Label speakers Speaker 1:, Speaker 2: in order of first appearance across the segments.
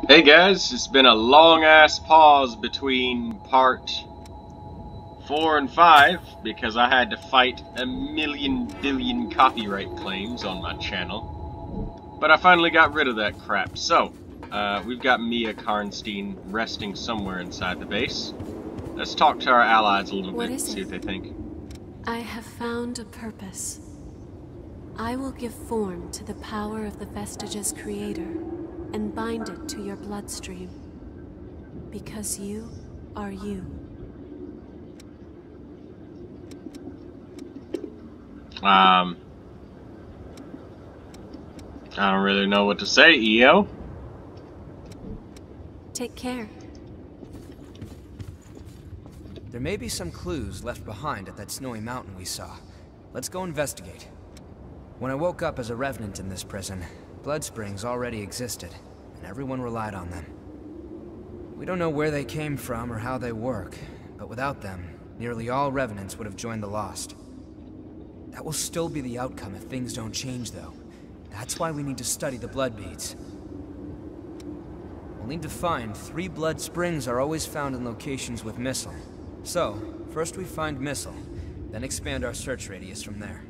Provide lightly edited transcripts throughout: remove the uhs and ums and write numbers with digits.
Speaker 1: Hey guys, it's been a long ass pause between part 4 and 5 because I had to fight a million billion copyright claims on my channel. But I finally got rid of that crap. So, we've got Mia Karnstein resting somewhere inside the base. Let's talk to our allies a little
Speaker 2: What
Speaker 1: bit and
Speaker 2: is
Speaker 1: see
Speaker 2: it?
Speaker 1: what they think.
Speaker 2: I have found a purpose. I will give form to the power of the Vestige's creator and bind it to your bloodstream. Because you are you.
Speaker 1: I don't really know what to say, EO.
Speaker 2: Take care.
Speaker 3: There may be some clues left behind at that snowy mountain we saw. Let's go investigate. When I woke up as a revenant in this prison, blood springs already existed, and everyone relied on them. We don't know where they came from or how they work, but without them, nearly all revenants would have joined the Lost. That will still be the outcome if things don't change, though. That's why we need to study the blood beads. We'll need to find 3 blood springs are always found in locations with Missile. So, first we find Missile, then expand our search radius from there.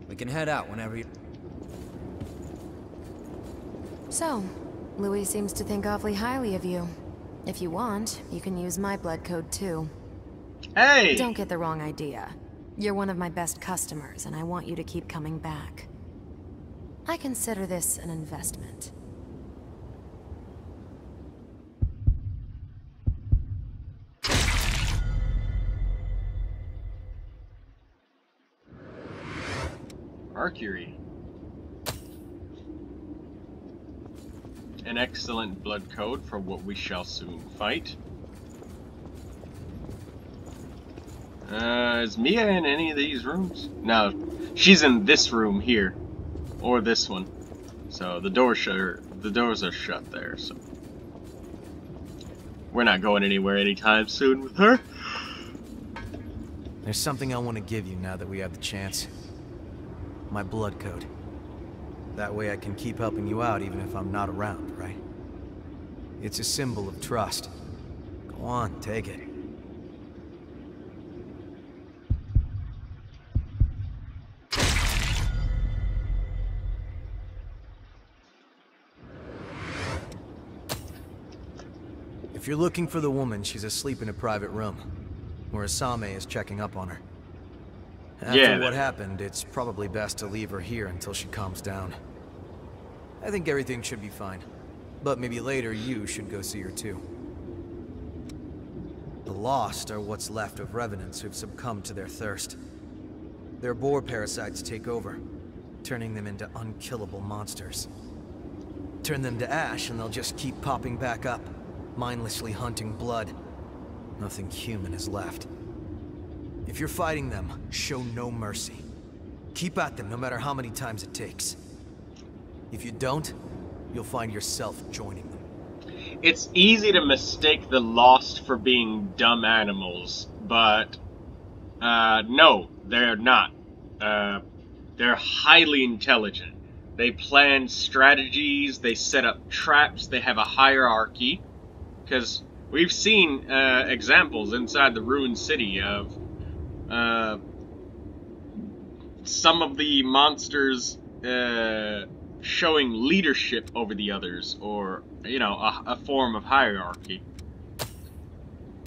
Speaker 3: We can head out whenever you...
Speaker 4: So, Louis seems to think awfully highly of you. If you want, you can use my blood code too.
Speaker 1: Hey!
Speaker 4: Don't get the wrong idea. You're one of my best customers, and I want you to keep coming back. I consider this an investment.
Speaker 1: Mercury. An excellent blood code for what we shall soon fight. Is Mia in any of these rooms? No, she's in this room here, or this one. So the doors are shut there. So we're not going anywhere anytime soon with her.
Speaker 5: There's something I want to give you now that we have the chance. My blood code. That way I can keep helping you out even if I'm not around, right? It's a symbol of trust. Go on, take it. If you're looking for the woman, she's asleep in a private room, where Asame is checking up on her. After what happened, it's probably best to leave her here until she calms down. I think everything should be fine, but maybe later you should go see her too. The Lost are what's left of revenants who've succumbed to their thirst. Their boar parasites take over, turning them into unkillable monsters. Turn them to ash and they'll just keep popping back up, mindlessly hunting blood. Nothing human is left. If you're fighting them, show no mercy. Keep at them no matter how many times it takes. If you don't, you'll find yourself joining them.
Speaker 1: It's easy to mistake the Lost for being dumb animals, but no, they're not. They're highly intelligent. They plan strategies, they set up traps, they have a hierarchy. Because we've seen examples inside the ruined city of some of the monsters showing leadership over the others, or, you know, a form of hierarchy.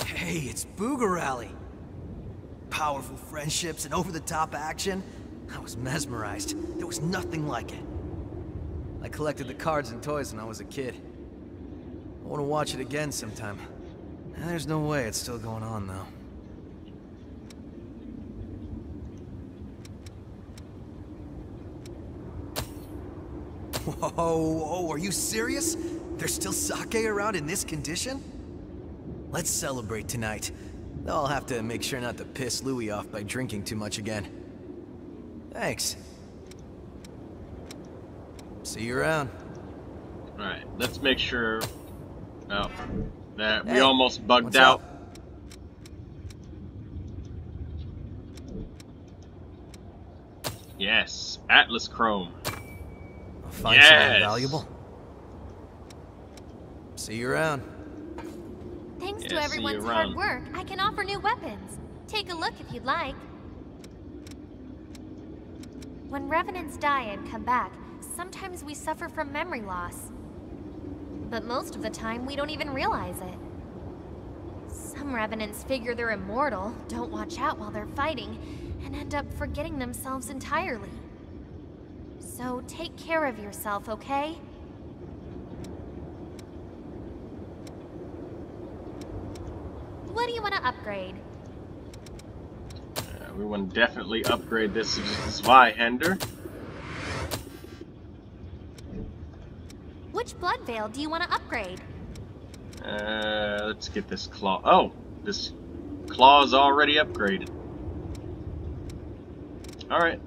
Speaker 5: Hey, it's Booger Rally! Powerful friendships and over-the-top action. I was mesmerized. There was nothing like it. I collected the cards and toys when I was a kid. I want to watch it again sometime. There's no way it's still going on, though. Whoa, are you serious? There's still sake around in this condition? Let's celebrate tonight. Though I'll have to make sure not to piss Louis off by drinking too much again. Thanks. See you around.
Speaker 1: Alright, let's make sure... Oh, that we
Speaker 5: Hey,
Speaker 1: almost bugged
Speaker 5: what's
Speaker 1: out.
Speaker 5: up?
Speaker 1: Yes, Atlas Chrome.
Speaker 5: I'll find something valuable. See you around.
Speaker 6: Thanks
Speaker 1: Yeah,
Speaker 6: to
Speaker 1: see you
Speaker 6: everyone's
Speaker 1: around.
Speaker 6: hard work, I can offer new weapons. Take a look if you'd like. When revenants die and come back, sometimes we suffer from memory loss. But most of the time, we don't even realize it. Some revenants figure they're immortal, don't watch out while they're fighting, and end up forgetting themselves entirely. So take care of yourself, okay? What do you want to upgrade?
Speaker 1: We want to definitely upgrade this Zweihander.
Speaker 6: Which blood veil do you want to upgrade?
Speaker 1: Let's get this claw. Oh, this claw is already upgraded. Alright.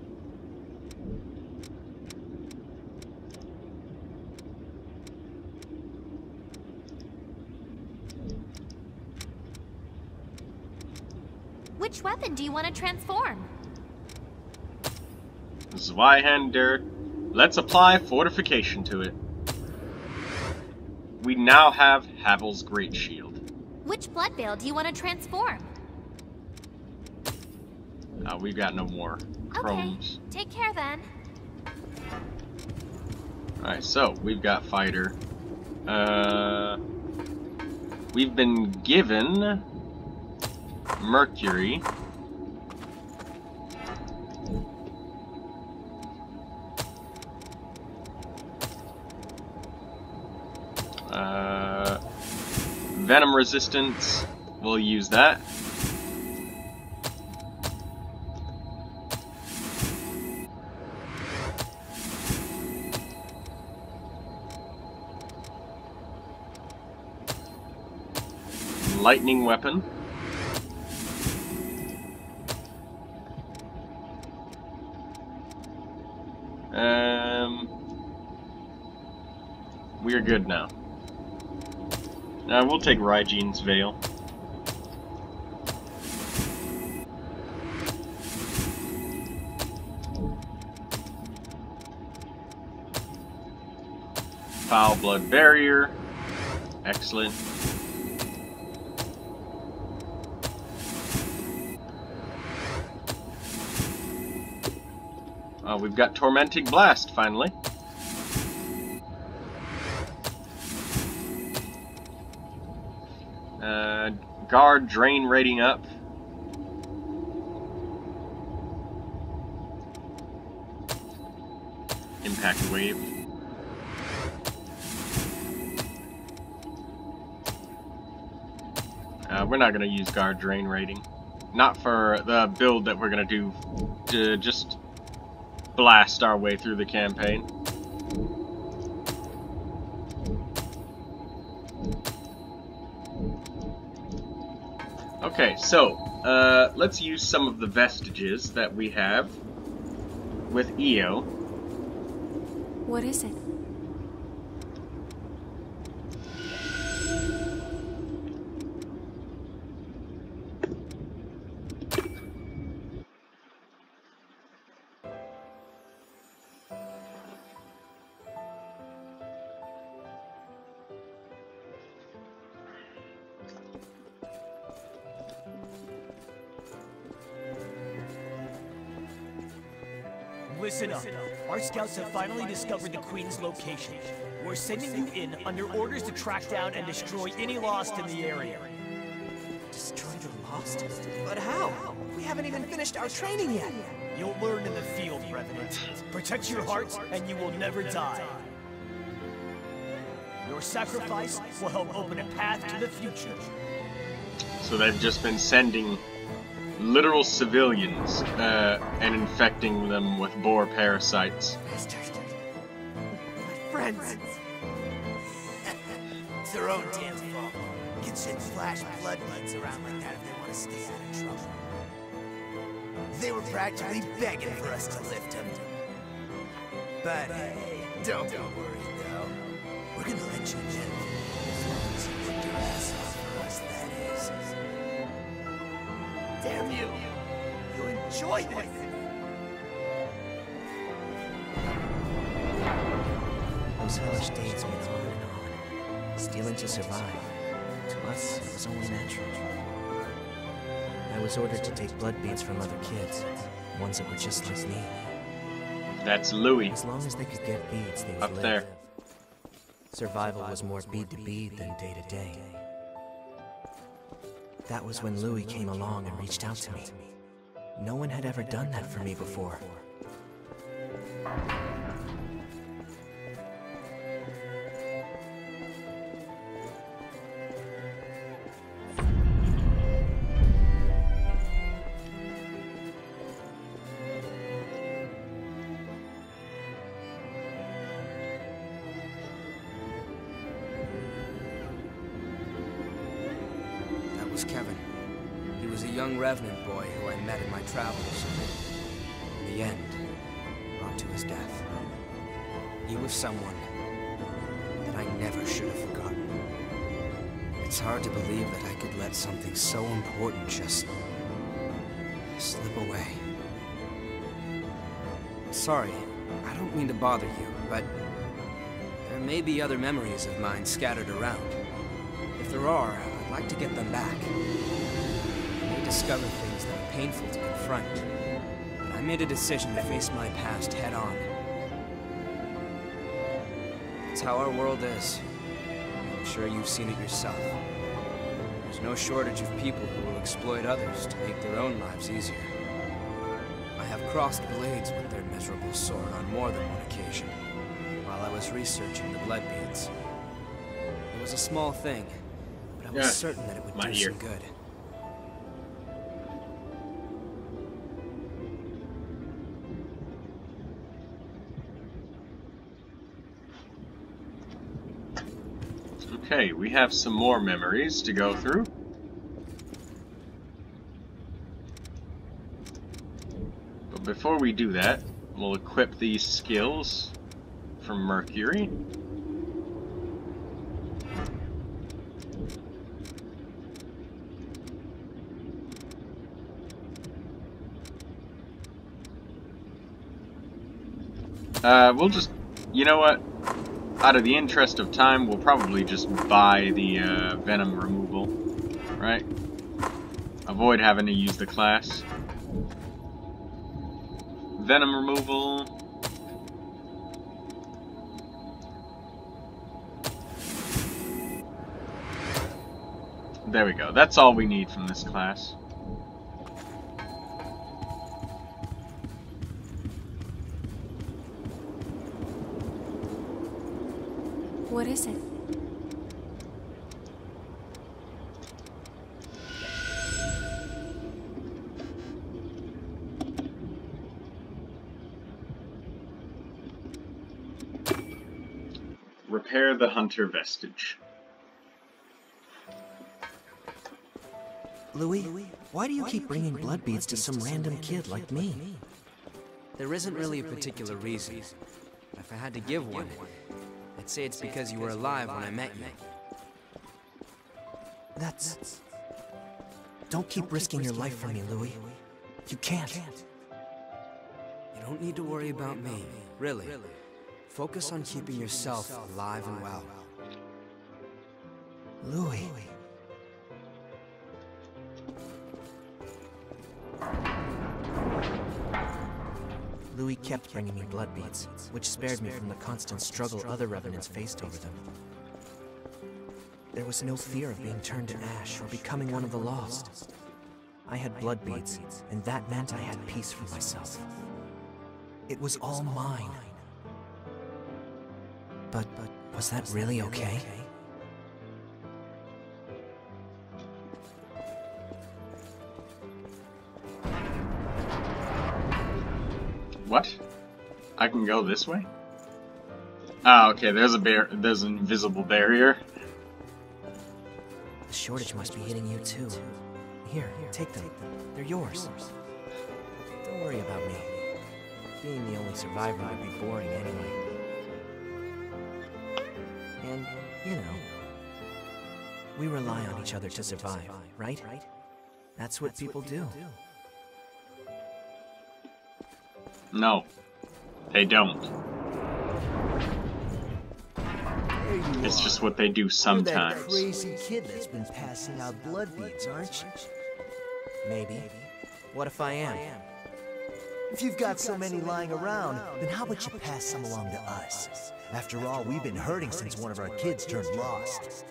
Speaker 6: Which weapon do you want to transform?
Speaker 1: Zweihander. Let's apply fortification to it. We now have Havel's Great Shield.
Speaker 6: Which blood veil do you want to transform?
Speaker 1: We've got no more chromes.
Speaker 6: Okay, take care then.
Speaker 1: Alright, so we've got fighter. We've been given Mercury. Venom resistance, we'll use that. Lightning weapon. We're good now. We'll take Rygene's Veil. Foul Blood Barrier. Excellent. We've got Tormenting Blast, finally. Guard Drain rating up. Impact Wave. We're not going to use Guard Drain rating. Not for the build that we're going to do to just blast our way through the campaign. Okay, so, let's use some of the vestiges that we have with Io.
Speaker 2: What is it?
Speaker 7: Listen up. Our scouts have finally discovered the Queen's location. We're sending you in under orders to track down and destroy any Lost in the area.
Speaker 8: Destroy the Lost? But how? We haven't even finished our training yet.
Speaker 7: You'll learn in the field, Revenant. Protect your hearts, and you will never die. Your sacrifice will help open a path to the future.
Speaker 1: So they've just been sending literal civilians and infecting them with boar parasites.
Speaker 8: My friends. It's their own damn fault. Kids shouldn't flash bloodleads around like that if they want to stay out of trouble. They were practically begging for us to lift them. But hey, don't be worried though. We're gonna let you live. As long as you work your ass off for us, that is. Damn you! You enjoy this! Those hellish days went on and on.
Speaker 9: Stealing to survive. To us, it was only natural. I was ordered to take blood beads from other kids, ones that were just like me.
Speaker 1: That's Louis.
Speaker 9: As long as they could get beads, they would
Speaker 1: Up
Speaker 9: live.
Speaker 1: there.
Speaker 9: Survival was more bead to bead than day to day. That was when Louis came along and reached out to me. No one had ever done that for me before.
Speaker 3: That was Kevin. He was a young Revenant boy who I met in my travels. In the end, brought to his death. He was someone that I never should have forgotten. It's hard to believe that I could let something so important just slip away. Sorry, I don't mean to bother you, but there may be other memories of mine scattered around. If there are, I'd like to get them back. I may discover things that are painful to confront, but I made a decision to face my past head on. It's how our world is. I'm sure you've seen it yourself. There's no shortage of people who will exploit others to make their own lives easier. I have crossed blades with their miserable sword on more than one occasion, while I was researching the blood beads. It was a small thing, but I was certain that it would do some good.
Speaker 1: Okay, we have some more memories to go through. But before we do that, we'll equip these skills from Mercury. We'll just, you know what? Out of the interest of time, we'll probably just buy the venom removal, right? Avoid having to use the class. Venom removal. There we go. That's all we need from this class.
Speaker 2: What is it?
Speaker 1: Repair the Hunter vestige.
Speaker 9: Louis, why do you keep bringing blood beads to some random kid like me?
Speaker 3: There isn't really a particular reason. If I had to give one, I'd say it's because you were alive when I met you.
Speaker 9: That's... Don't keep risking your life for me, Louis. You can't.
Speaker 3: You don't need to worry about me, really. Focus on keeping yourself alive and well.
Speaker 9: Louis... Louis kept bringing me blood beads, which spared me from the constant struggle other Revenants faced over them. There was no fear of being turned to ash or becoming one of the lost. I had blood beads, and that meant I had peace for myself. It was all mine. But was that really okay?
Speaker 1: What? I can go this way? Ah, okay, there's an invisible barrier.
Speaker 9: The shortage must be hitting you too. Here, take them. They're yours. Don't worry about me. Being the only survivor would be boring anyway. And, you know, we rely on each other to survive, right? That's what people do.
Speaker 1: No, they don't.
Speaker 8: There you
Speaker 1: It's just what they do sometimes.
Speaker 8: You're that crazy kid that's been passing out blood beads, aren't you?
Speaker 9: Maybe. What if I am?
Speaker 8: If you've got so many lying around, then how about you pass some along to us? After all, we've been hurting since one of our kids turned lost.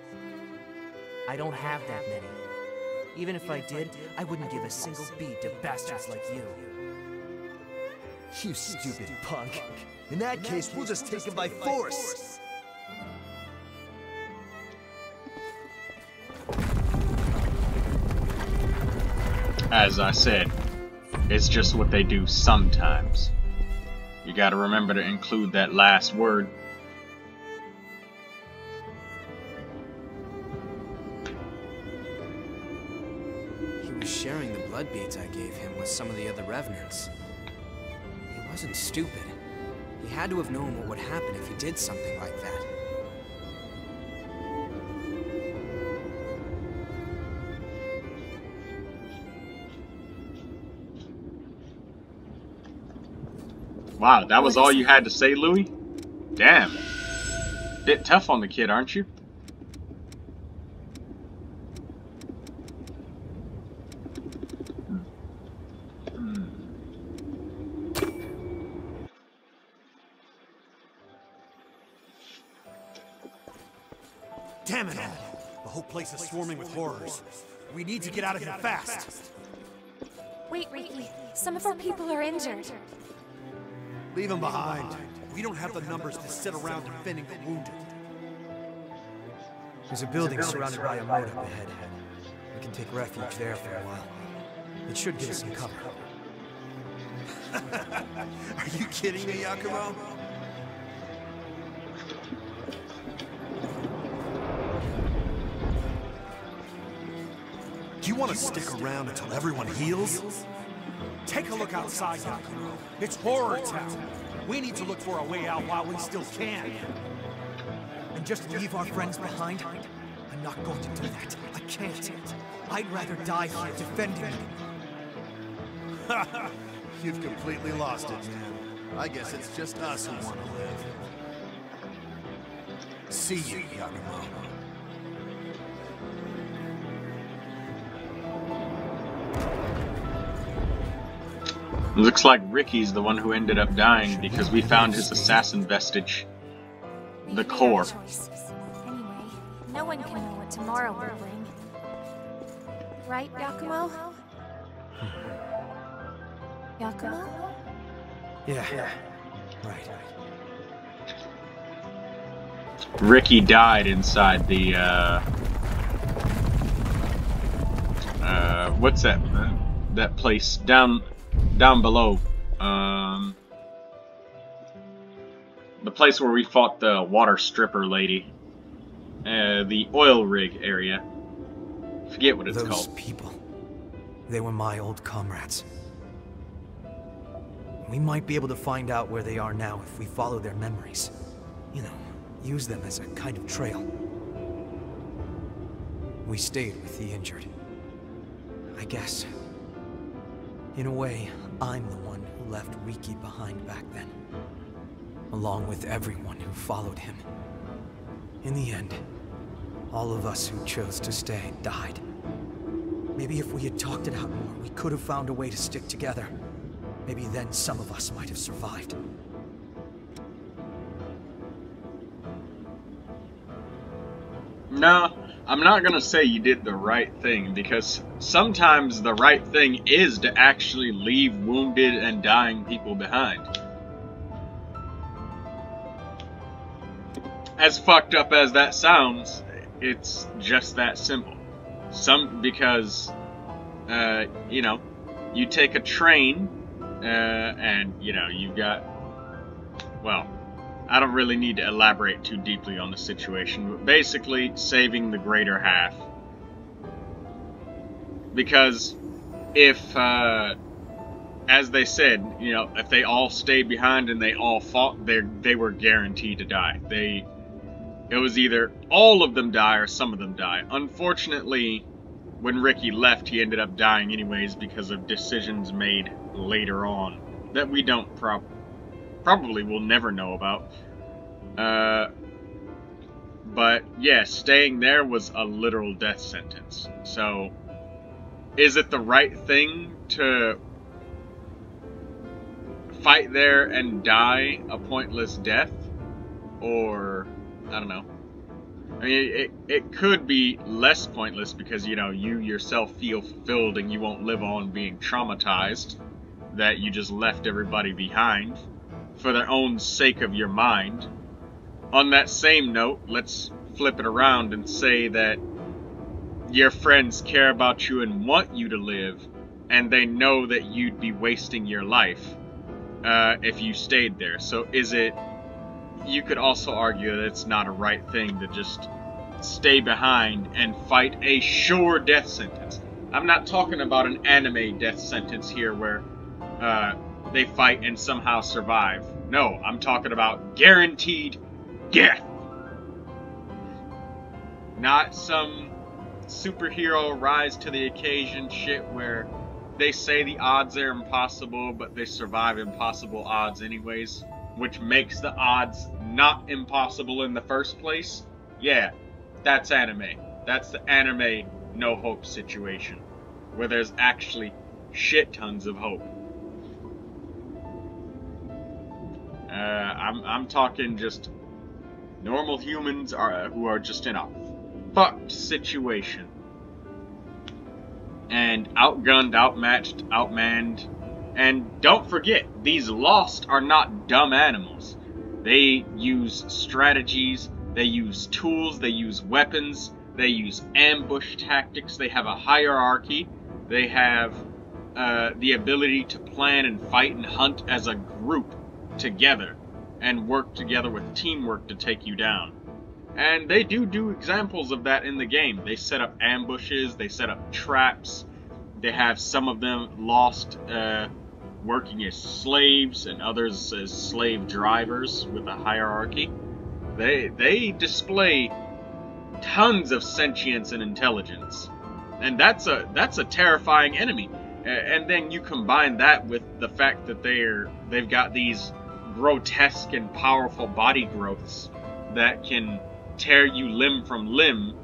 Speaker 9: I don't have that many. Even if I did, I wouldn't give a single bead to bastards like you.
Speaker 8: You stupid punk. In that case, we'll just take him by force.
Speaker 1: As I said, it's just what they do sometimes. You gotta remember to include that last word.
Speaker 3: He was sharing the blood beads I gave him with some of the other revenants. He wasn't stupid. He had to have known what would happen if he did something like that.
Speaker 1: Wow, that was all you had to say, Louis? Damn. Bit tough on the kid, aren't you?
Speaker 10: Damn it all! The whole place is swarming with horrors. We need to get out of here fast.
Speaker 11: Wait, Ricky. Some of our people are injured.
Speaker 10: Leave them behind. We don't have the numbers to sit around defending the wounded.
Speaker 5: There's a building surrounded by a moat up ahead. We can take refuge there for a while. It should give us some cover.
Speaker 10: Are you kidding me, Yakumo? Do you want to stick around until everyone heals? Take a look outside, Yakumo. It's horror town. We need to look for a way out while we still can.
Speaker 8: And just leave our friends behind? I'm not going to do that. I can't. I'd rather die here defending them.
Speaker 10: You've completely lost it, man. I guess it's just us who want to live. See you, Yakumo.
Speaker 1: Looks like Ricky's the one who ended up dying because we found his assassin vestige. The core.
Speaker 11: Anyway, no one can know what tomorrow will bring. Right, Yakumo? Yakumo?
Speaker 5: Yeah. Right.
Speaker 1: Ricky died inside the, what's that? That place down below. The place where we fought the water stripper lady. The oil rig area. Forget what it's called.
Speaker 5: Those people. They were my old comrades. We might be able to find out where they are now if we follow their memories. You know, use them as a kind of trail. We stayed with the injured. I guess. In a way, I'm the one who left Riki behind back then. Along with everyone who followed him. In the end, all of us who chose to stay died. Maybe if we had talked it out more, we could have found a way to stick together. Maybe then some of us might have survived.
Speaker 1: No, I'm not gonna say you did the right thing, because sometimes the right thing is to actually leave wounded and dying people behind. As fucked up as that sounds, it's just that simple. Because, you know, you take a train, and, you know, you've got, well, I don't really need to elaborate too deeply on the situation, but basically saving the greater half. Because if, as they said, you know, if they all stayed behind and they all fought, they were guaranteed to die. It was either all of them die or some of them die. Unfortunately, when Riki left, he ended up dying anyways because of decisions made later on that we don't probably will never know about. But yeah, staying there was a literal death sentence. So, is it the right thing to fight there and die a pointless death? Or, I don't know. I mean, it could be less pointless because, you know, you yourself feel fulfilled and you won't live on being traumatized that you just left everybody behind for their own sake of your mind. On that same note, let's flip it around and say that your friends care about you and want you to live, and they know that you'd be wasting your life if you stayed there. So is it... You could also argue that it's not a right thing to just stay behind and fight a sure death sentence. I'm not talking about an anime death sentence here where they fight and somehow survive. No, I'm talking about guaranteed death. Not some superhero rise to the occasion shit where they say the odds are impossible, but they survive impossible odds anyways, which makes the odds not impossible in the first place. Yeah, that's anime. That's the anime no hope situation, where there's actually shit tons of hope. I'm talking just normal humans who are just in a fucked situation. And outgunned, outmatched, outmanned. And don't forget, these Lost are not dumb animals. They use strategies, they use tools, they use weapons, they use ambush tactics, they have a hierarchy, they have the ability to plan and fight and hunt as a group together, and work together with teamwork to take you down. And they do examples of that in the game. They set up ambushes, they set up traps, they have some of them Lost working as slaves and others as slave drivers with a hierarchy. They display tons of sentience and intelligence. And that's a terrifying enemy. And then you combine that with the fact that they've got these grotesque and powerful body growths that can tear you limb from limb,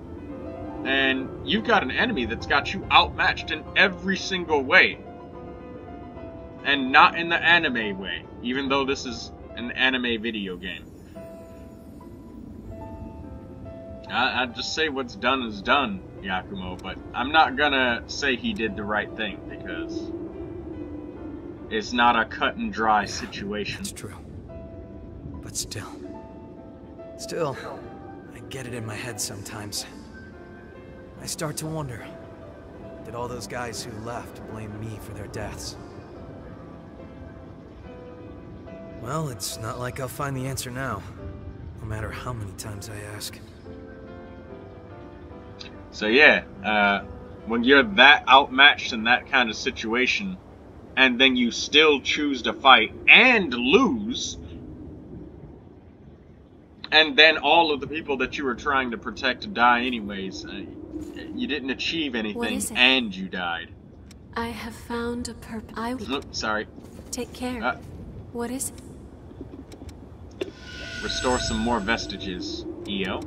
Speaker 1: and you've got an enemy that's got you outmatched in every single way. And not in the anime way, even though this is an anime video game. I'd just say what's done is done, Yakumo, but I'm not gonna say he did the right thing, because it's not a cut and dry situation.
Speaker 5: That's true. But still, I get it in my head sometimes. I start to wonder, did all those guys who left blame me for their deaths? Well, it's not like I'll find the answer now, no matter how many times I ask.
Speaker 1: So yeah, when you're that outmatched in that kind of situation, and then you still choose to fight and lose, and then all of the people that you were trying to protect die anyways, you didn't achieve anything and you died.
Speaker 2: I have found a purpose.
Speaker 1: Sorry.
Speaker 2: Take care. What is it?
Speaker 1: Restore some more vestiges, EO.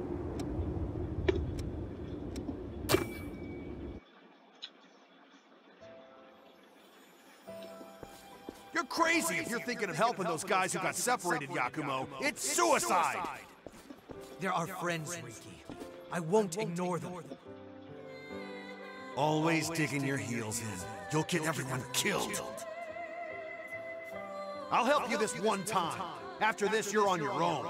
Speaker 10: You're crazy if you're thinking of helping those guys who got separated, Yakumo. It's suicide!
Speaker 9: They're our friends, Riki. I won't ignore them.
Speaker 10: Always digging your heels in. You'll get everyone killed. I'll help you this one time. After this, you're on your own.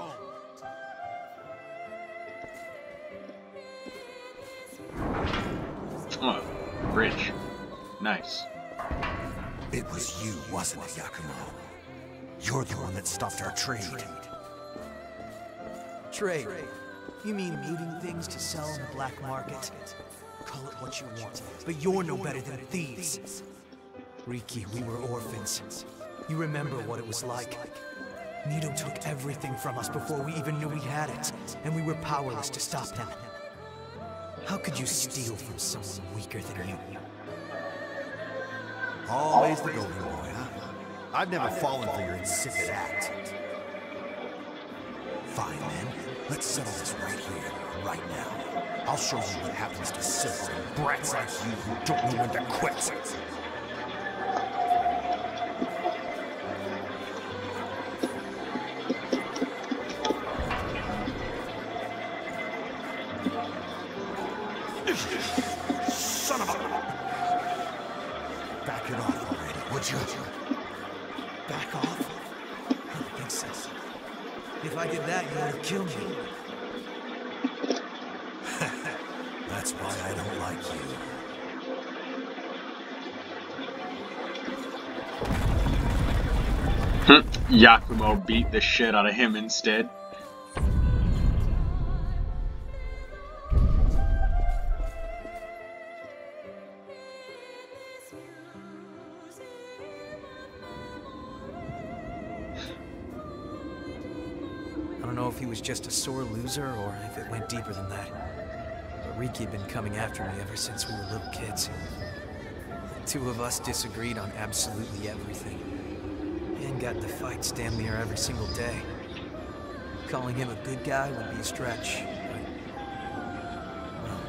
Speaker 1: Oh, bridge. Nice.
Speaker 10: It was you, wasn't it, Yakumo? You're the one that stopped our trade.
Speaker 9: Trade? You mean looting things to sell on the black market? Call it what you want, but you're no better than thieves. Riki, we were orphans. You remember what it was like. Nito took everything from us before we even knew we had it, and we were powerless to stop him. How could you steal from someone weaker than you?
Speaker 10: Always the golden boy, huh? I've never fallen for your insipid act. Fine, then. Let's settle this right here, right now. I'll show you what happens to simple brats like you who don't know when to quit. Son of a... Back it off already, would you?
Speaker 5: Back off? I don't think so. If I did that, you would have killed me.
Speaker 10: That's why I don't like you.
Speaker 1: Yakumo beat the shit out of him instead.
Speaker 5: I don't know if he was just a sore loser or if it went deeper than that. But Riki had been coming after me ever since we were little kids. The two of us disagreed on absolutely everything. And got into fights damn near every single day. Calling him a good guy would be a stretch, but... well,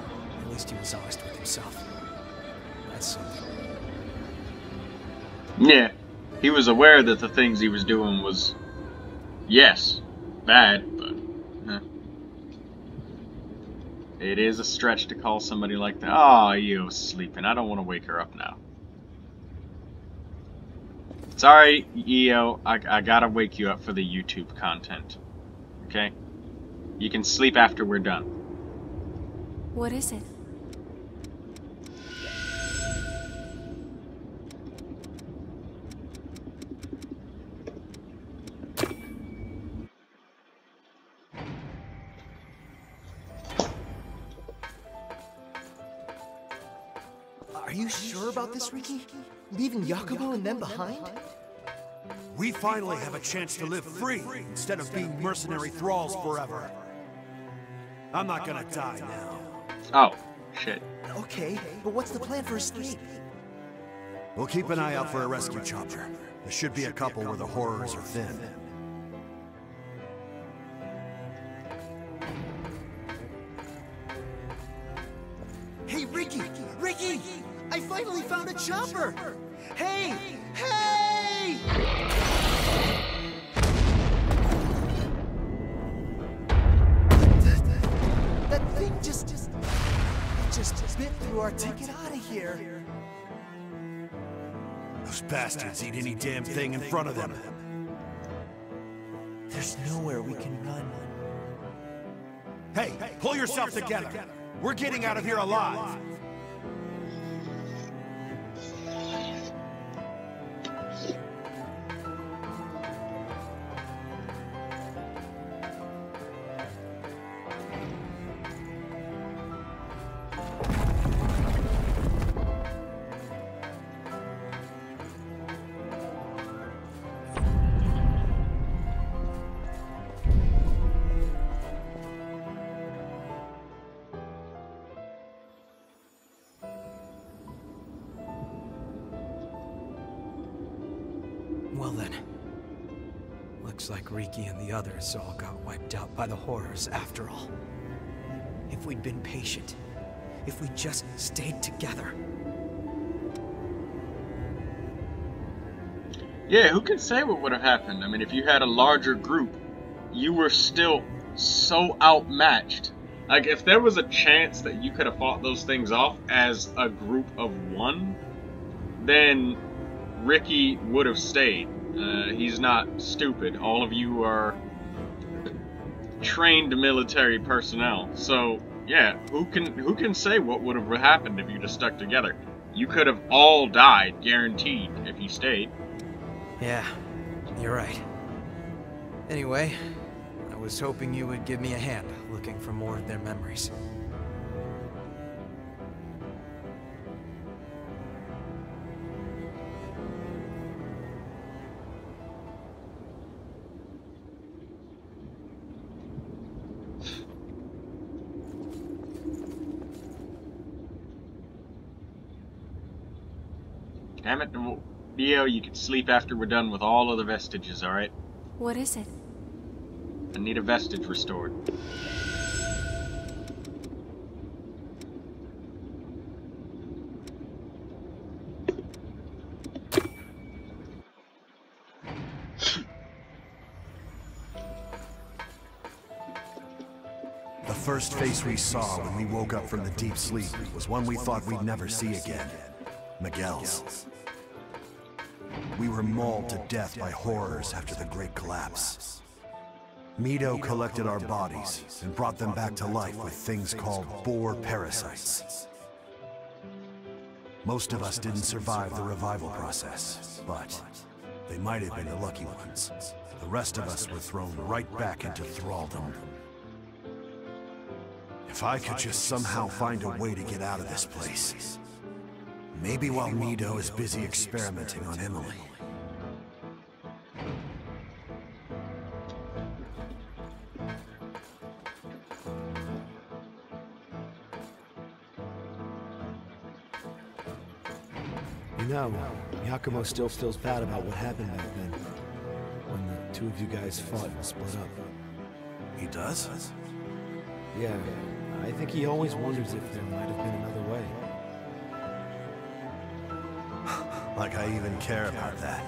Speaker 5: at least he was honest with himself. That's something.
Speaker 1: Yeah, he was aware that the things he was doing was, yes, bad, but it is a stretch to call somebody like that. Oh, Io's sleeping. I don't want to wake her up now. Sorry, Io. I gotta wake you up for the YouTube content. Okay? You can sleep after we're done.
Speaker 2: What is it?
Speaker 9: Are you sure about this, Riki? Leaving Yakumo and them behind?
Speaker 10: We finally have a chance to live free instead of being mercenary thralls forever. I'm not gonna die now.
Speaker 1: Oh, shit.
Speaker 9: Okay, but what's the plan for escape?
Speaker 10: We'll keep an eye out for a rescue chopper. There should be a couple where the horrors are thin.
Speaker 9: Hey, Riki! Riki! I finally found a chopper! Hey! Hey! That thing just bit through our ticket out of here.
Speaker 10: Those bastards eat any damn thing in front of them.
Speaker 9: There's nowhere we can run.
Speaker 10: Hey, pull yourself together. We're getting out of here alive.
Speaker 5: Well then. Looks like Riki and the others all got wiped out by the horrors after all. If we'd been patient, if we just stayed together.
Speaker 1: Yeah, who can say what would have happened? I mean, if you had a larger group, you were still so outmatched. Like, if there was a chance that you could have fought those things off as a group of one, then Riki would have stayed. He's not stupid. All of you are trained military personnel. So, yeah, who can say what would have happened if you'd have stuck together? You could have all died, guaranteed, if you stayed.
Speaker 5: Yeah, you're right. Anyway, I was hoping you would give me a hand looking for more of their memories.
Speaker 1: Damn it, Io, you can sleep after we're done with all of the vestiges, alright?
Speaker 2: What is it?
Speaker 1: I need a vestige restored.
Speaker 10: The first face we saw when we woke up from the deep sleep was one we thought we'd never see again. Miguel's. We were mauled to death by horrors after the Great Collapse. Mido collected our bodies and brought them back to life with things called boar parasites. Most of us didn't survive the revival process, but they might have been the lucky ones. The rest of us were thrown right back into thraldom. If I could just somehow find a way to get out of this place. Maybe while Mido is busy experimenting on Emily.
Speaker 9: You know, Yakumo still feels bad about what happened back then. When the two of you guys fought and split up.
Speaker 10: He does?
Speaker 9: Yeah, I think he always wonders if there might have been another way.
Speaker 10: Like I even care about that.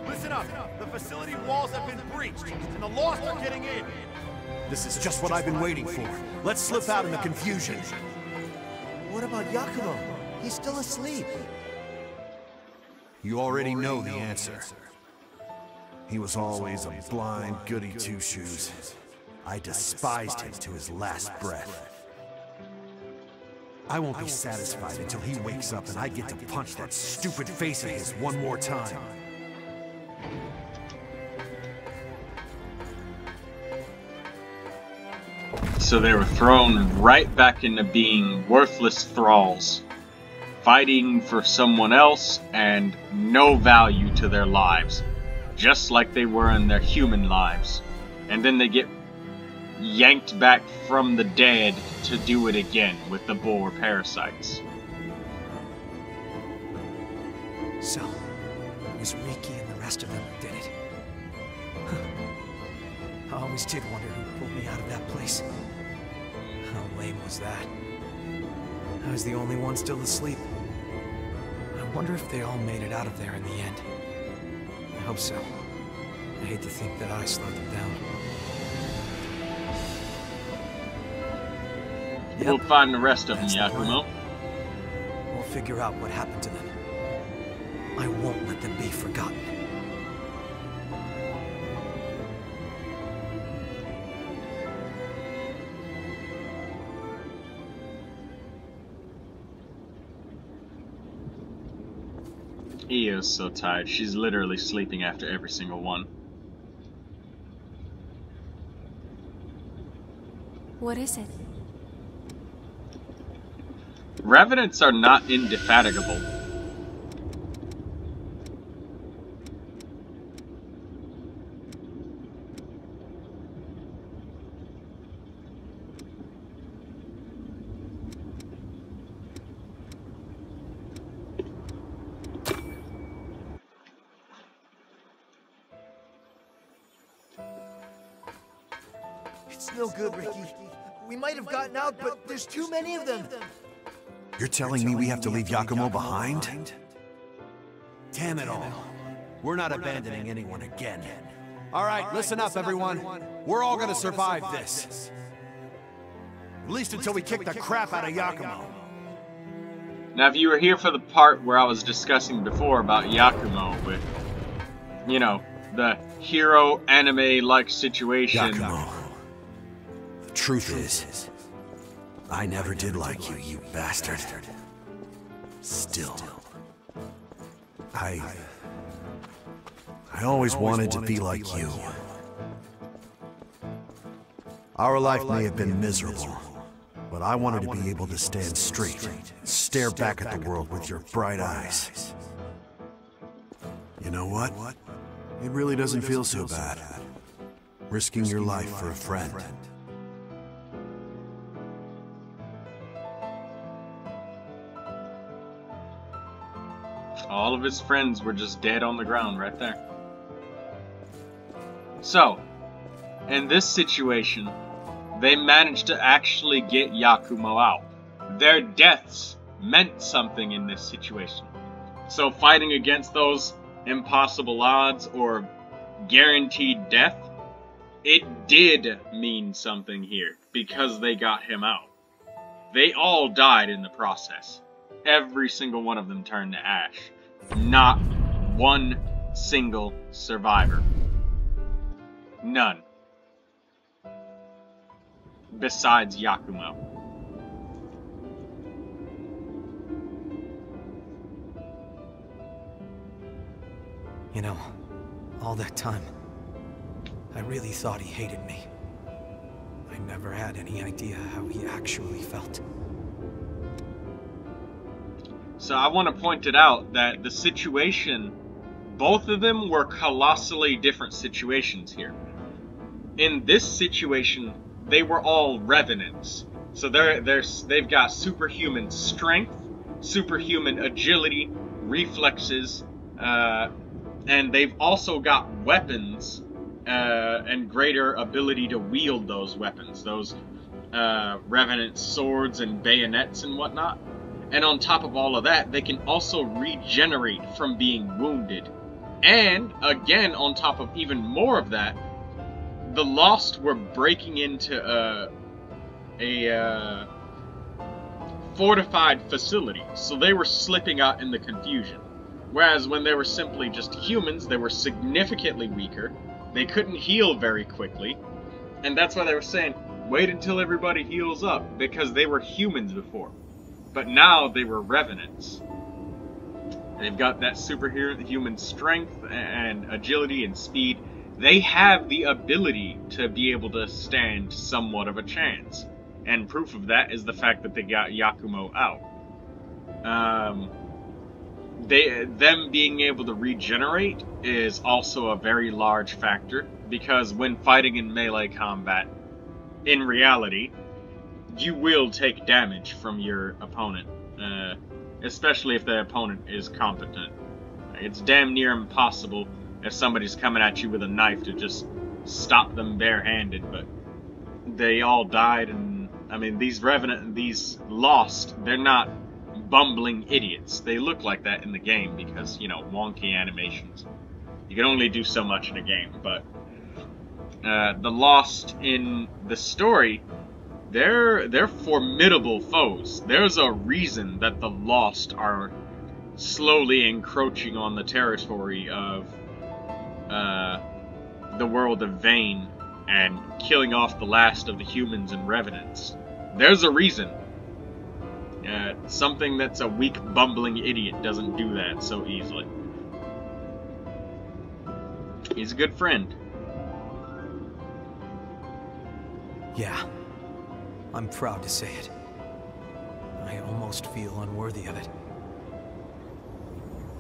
Speaker 12: Listen up! The facility walls have been breached, and the Lost are getting in!
Speaker 10: This is just what I've been waiting for. Let's slip out in the confusion.
Speaker 8: What about Yakumo? He's still asleep.
Speaker 10: You already know the answer. He was always a blind goody two-shoes. I despised him to his last breath. I won't be satisfied until he wakes up and I get to punch that stupid face of his one more time.
Speaker 1: So they were thrown right back into being worthless thralls, fighting for someone else and no value to their lives, just like they were in their human lives. And then they get yanked back from the dead to do it again with the boar parasites.
Speaker 9: So, it was Riki and the rest of them who did it. I always did wonder who pulled me out of that place. How lame was that? I was the only one still asleep. I wonder if they all made it out of there in the end. I hope so. I hate to think that I slowed them down.
Speaker 1: We'll find the rest of them, Yakumo.
Speaker 9: We'll figure out what happened to them. I won't let them be forgotten.
Speaker 1: He is so tired. She's literally sleeping after every single one.
Speaker 2: What is it?
Speaker 1: Revenants are not indefatigable.
Speaker 8: It's no good, Riki. We might have gotten out, but there's too many of them.
Speaker 10: You're telling me we have to leave Yakumo behind? Damn it all. We're not abandoning anyone again. All right, listen up, everyone. We're all gonna survive this. At least until we kick the crap out of Yakumo.
Speaker 1: Now, if you were here for the part where I was discussing before about Yakumo with, you know, the hero anime-like situation.
Speaker 10: Yakumo. The truth is, I never did like you, you bastard. Still, I always wanted to be like you. Our life may have been miserable, but I wanted to be able to stand straight and stare back at the world with your bright eyes. You know what? It really doesn't feel so bad. Risking your life for a friend.
Speaker 1: All of his friends were just dead on the ground right there. So, in this situation, they managed to actually get Yakumo out. Their deaths meant something in this situation. So fighting against those impossible odds or guaranteed death, it did mean something here because they got him out. They all died in the process. Every single one of them turned to ash. Not one single survivor. None. Besides Yakumo.
Speaker 5: You know, all that time, I really thought he hated me. I never had any idea how he actually felt.
Speaker 1: So I want to point it out that the situation, both of them were colossally different situations here. In this situation, they were all revenants. So they've got superhuman strength, superhuman agility, reflexes, and they've also got weapons and greater ability to wield those weapons, those revenant swords and bayonets and whatnot. And on top of all of that, they can also regenerate from being wounded. And again, on top of even more of that, the Lost were breaking into a fortified facility, so they were slipping out in the confusion. Whereas when they were simply just humans, they were significantly weaker. They couldn't heal very quickly, and that's why they were saying, wait until everybody heals up, because they were humans before. But now they were revenants. They've got that superhuman strength and agility and speed. They have the ability to be able to stand somewhat of a chance. And proof of that is the fact that they got Yakumo out. Them being able to regenerate is also a very large factor, because when fighting in melee combat, in reality, you will take damage from your opponent, especially if the opponent is competent. It's damn near impossible if somebody's coming at you with a knife to just stop them barehanded, but they all died, and I mean, these Lost, they're not bumbling idiots. They look like that in the game because, you know, wonky animations. You can only do so much in a game, but the Lost in the story, they're formidable foes. There's a reason that the Lost are slowly encroaching on the territory of the world of Vane and killing off the last of the humans and revenants. There's a reason. Something that's a weak, bumbling idiot doesn't do that so easily. He's a good friend.
Speaker 5: Yeah, I'm proud to say it. I almost feel unworthy of it.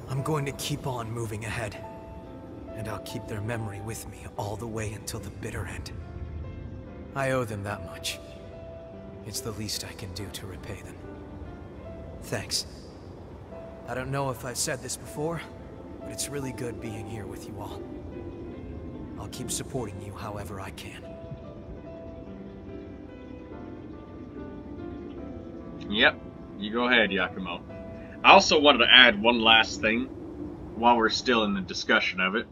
Speaker 5: I'm going to keep on moving ahead, and I'll keep their memory with me all the way until the bitter end. I owe them that much. It's the least I can do to repay them. Thanks. I don't know if I've said this before, but it's really good being here with you all. I'll keep supporting you however I can.
Speaker 1: Yep, you go ahead, Yakumo. I also wanted to add one last thing while we're still in the discussion of it.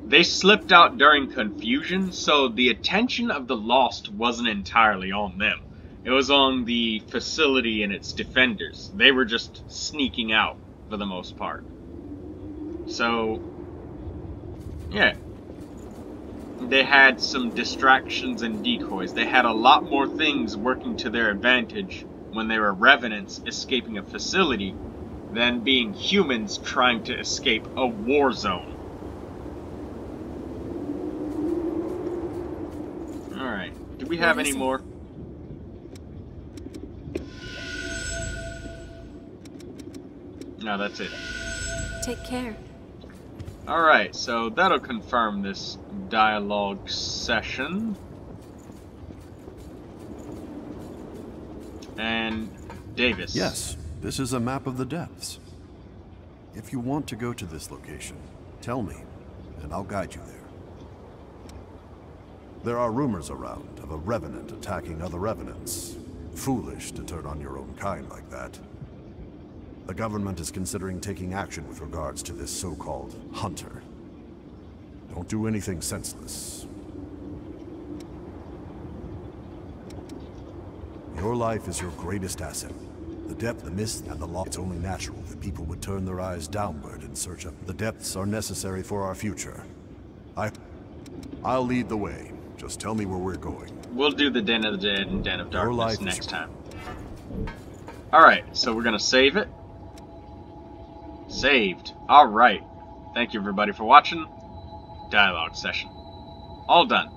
Speaker 1: They slipped out during confusion, so the attention of the Lost wasn't entirely on them. It was on the facility and its defenders. They were just sneaking out for the most part. So, yeah. They had some distractions and decoys. They had a lot more things working to their advantage when they were revenants escaping a facility than being humans trying to escape a war zone. Alright, do we have any more? No, that's it.
Speaker 2: Take care.
Speaker 1: Alright, so that'll confirm this dialogue session. And Davis.
Speaker 10: Yes, This is a map of the depths. If you want to go to this location, tell me, and I'll guide you there. There are rumors around of a revenant attacking other revenants. Foolish to turn on your own kind like that. The government is considering taking action with regards to this so-called hunter. Don't do anything senseless. Your life is your greatest asset. The depth, the mist, and the law. It's only natural that people would turn their eyes downward in search of. The depths are necessary for our future. I'll lead the way. Just tell me where we're going.
Speaker 1: We'll do the Den of the Dead and Den of Darkness next time. Alright, so we're gonna save it. Saved. Alright. Thank you everybody for watching. Dialogue session. All done.